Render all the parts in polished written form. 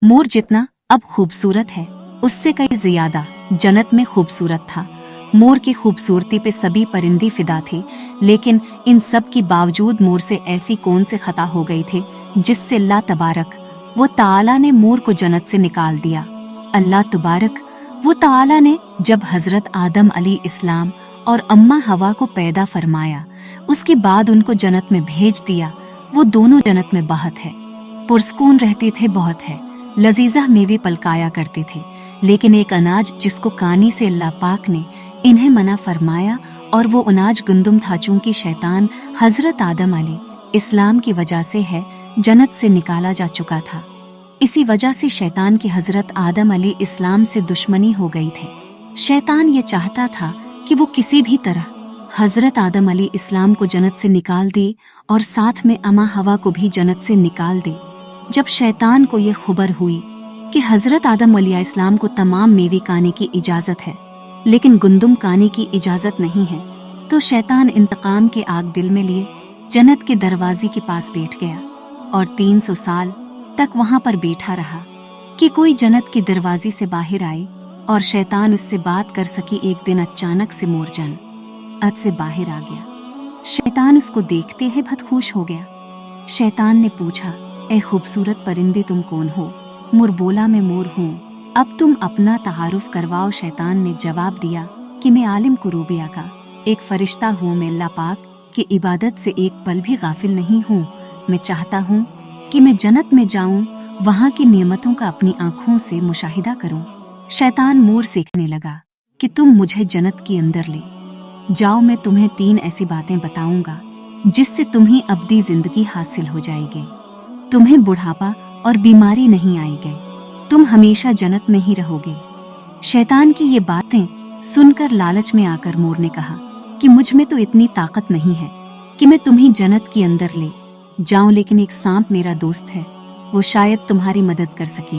मोर जितना अब खूबसूरत है उससे कई ज्यादा जन्नत में खूबसूरत था। मोर की खूबसूरती पे सभी परिंदे फिदा थे, लेकिन इन सब के बावजूद मोर से ऐसी कौन से खता हो गई थे जिससे अल्लाह तबारक वो ताला ने मोर को जन्नत से निकाल दिया। अल्लाह तबारक वो ताला ने जब हजरत आदम अली इस्लाम और अम्मा हवा को पैदा फरमाया, उसके बाद उनको जन्नत में भेज दिया। वो दोनों जन्नत में बहुत है, पुरस्कून रहते थे, बहुत है लजीजा मेवे पलकाया करते थे। लेकिन एक अनाज जिसको कानी से अल्लाह पाक ने इन्हें मना फरमाया, और वो अनाज गुंदुम था। चूंकि शैतान हजरत आदम अली इस्लाम की वजह से है जन्नत से निकाला जा चुका था, इसी वजह से शैतान की हजरत आदम अली इस्लाम से दुश्मनी हो गई थी। शैतान ये चाहता था कि वो किसी भी तरह हजरत आदम अली इस्लाम को जन्नत से निकाल दे और साथ में अम्मा हवा को भी जन्नत से निकाल दे। जब शैतान को ये खबर हुई कि हजरत आदम अलैहि इस्लाम को तमाम मेवे खाने की इजाजत है लेकिन गुंदुम खाने की इजाजत नहीं है, तो शैतान इंतकाम के आग दिल में लिए जन्नत के दरवाजे के पास बैठ गया और 300 साल तक वहां पर बैठा रहा कि कोई जन्नत के दरवाजे से बाहर आए और शैतान उससे बात कर सके। एक दिन अचानक से मोर जन्नत से बाहर आ गया। शैतान उसको देखते ही बहुत खुश हो गया। शैतान ने पूछा, ए खूबसूरत परिंदे तुम कौन हो? मोर बोला, मैं मोर हूँ, अब तुम अपना तारुफ करवाओ। शैतान ने जवाब दिया कि मैं आलिम कुरूबिया का एक फरिश्ता हूँ, मैं अल्लाह पाक की इबादत से एक पल भी गाफिल नहीं हूँ। मैं चाहता हूँ कि मैं जन्नत में जाऊँ, वहाँ की नेमतों का अपनी आँखों से मुशाहिदा करूँ। शैतान मोर सीखने लगा कि तुम मुझे जन्नत के अंदर ले जाओ, मैं तुम्हें 3 ऐसी बातें बताऊंगा जिससे तुम्हें अब्दी जिंदगी हासिल हो जाएगी, तुम्हें बुढ़ापा और बीमारी नहीं आएगी, तुम हमेशा जन्नत में ही रहोगे। शैतान की ये बातें सुनकर लालच में आकर मोर ने कहा कि मुझ में तो इतनी ताकत नहीं है कि मैं तुम्हें जन्नत के अंदर ले जाऊं, लेकिन एक सांप मेरा दोस्त है, वो शायद तुम्हारी मदद कर सके।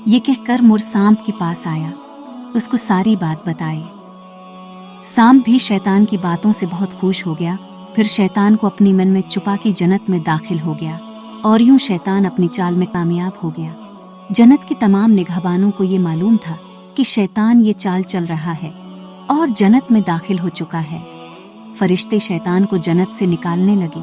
ये कहकर मोर सांप के पास आया, उसको सारी बात बताई। सांप भी शैतान की बातों से बहुत खुश हो गया। फिर शैतान को अपने मन में छुपा के जन्नत में दाखिल हो गया और यूं शैतान अपनी चाल में कामयाब हो गया। जन्नत के तमाम निगहबानों को ये मालूम था कि शैतान ये चाल चल रहा है और जन्नत में दाखिल हो चुका है। फरिश्ते शैतान को जन्नत से निकालने लगे।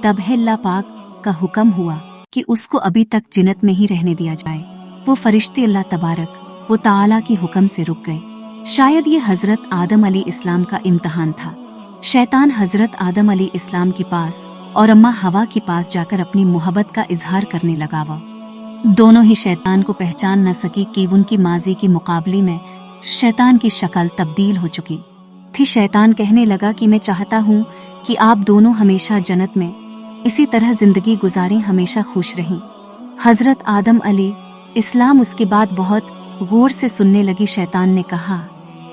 तब है अल्लाह पाक का हुक्म हुआ कि उसको अभी तक जन्नत में ही रहने दिया जाए। वो फरिश्ते अल्लाह तबारक वो ताला की हुक्म से रुक गए। शायद ये हजरत आदम अली इस्लाम का इम्तहान था। शैतान हजरत आदम अली इस्लाम के पास और अम्मा हवा के पास जाकर अपनी मोहब्बत का इजहार करने लगा। वह दोनों ही शैतान को पहचान न सकी कि उनकी माजी के मुकाबले में शैतान की शक्ल तब्दील हो चुकी थी। शैतान कहने लगा कि मैं चाहता हूँ कि आप दोनों हमेशा जन्नत में इसी तरह जिंदगी गुजारें, हमेशा खुश रहें। हजरत आदम अली इस्लाम उसके बाद बहुत गौर से सुनने लगी। शैतान ने कहा,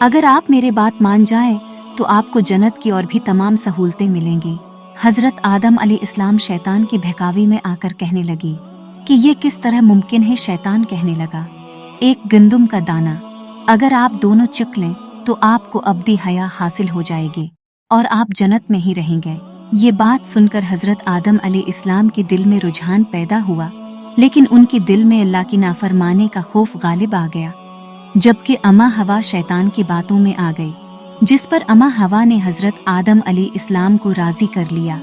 अगर आप मेरे बात मान जाएं तो आपको जन्नत की और भी तमाम सहूलतें मिलेंगी। हजरत आदम अली इस्लाम शैतान की बहकावी में आकर कहने लगी कि ये किस तरह मुमकिन है। शैतान कहने लगा, एक गंदुम का दाना अगर आप दोनों चुक लें तो आपको अब्दी हया हासिल हो जाएगी और आप जन्नत में ही रहेंगे। ये बात सुनकर हजरत आदम अली इस्लाम के दिल में रुझान पैदा हुआ, लेकिन उनके दिल में अल्लाह की नाफरमानी का खौफ गालिब आ गया। जबकि अम्मा हवा शैतान की बातों में आ गई, जिस पर अम्मा हवा ने हजरत आदम अली इस्लाम को राजी कर लिया।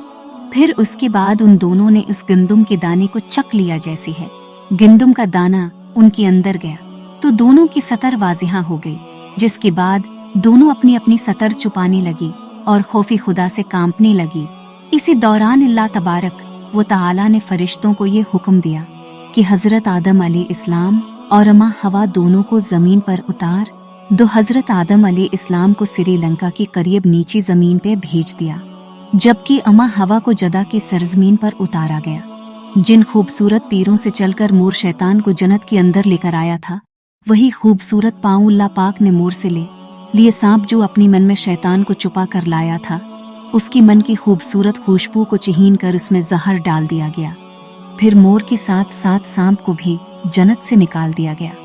फिर उसके बाद उन दोनों ने उस गंदुम के दाने को चख लिया। जैसी है गंदुम का दाना उनके अंदर गया तो दोनों की सतर वाजिहा हो गई, जिसके बाद दोनों अपनी अपनी सतर छुपाने लगी और खौफी खुदा से कांपने लगी। इसी दौरान अल्लाह तबारक वो ताला ने फरिश्तों को ये हुक्म दिया कि हजरत आदम अली इस्लाम और अम्मा हवा दोनों को जमीन पर उतार दो। हजरत आदम अली इस्लाम को श्रीलंका के करीब नीची जमीन पे भेज दिया, जबकि अम्मा हवा को जदा की सरजमीन पर उतारा गया। जिन खूबसूरत पैरों से चलकर मोर शैतान को जन्नत के अंदर लेकर आया था, वही खूबसूरत पाँव अल्लाह पाक ने मोर से ले लिए। सांप जो अपनी मन में शैतान को छुपा कर लाया था, उसकी मन की खूबसूरत खुशबू को छीन कर उसमें जहर डाल दिया गया। फिर मोर के साथ साथ सांप को भी जन्नत से निकाल दिया गया।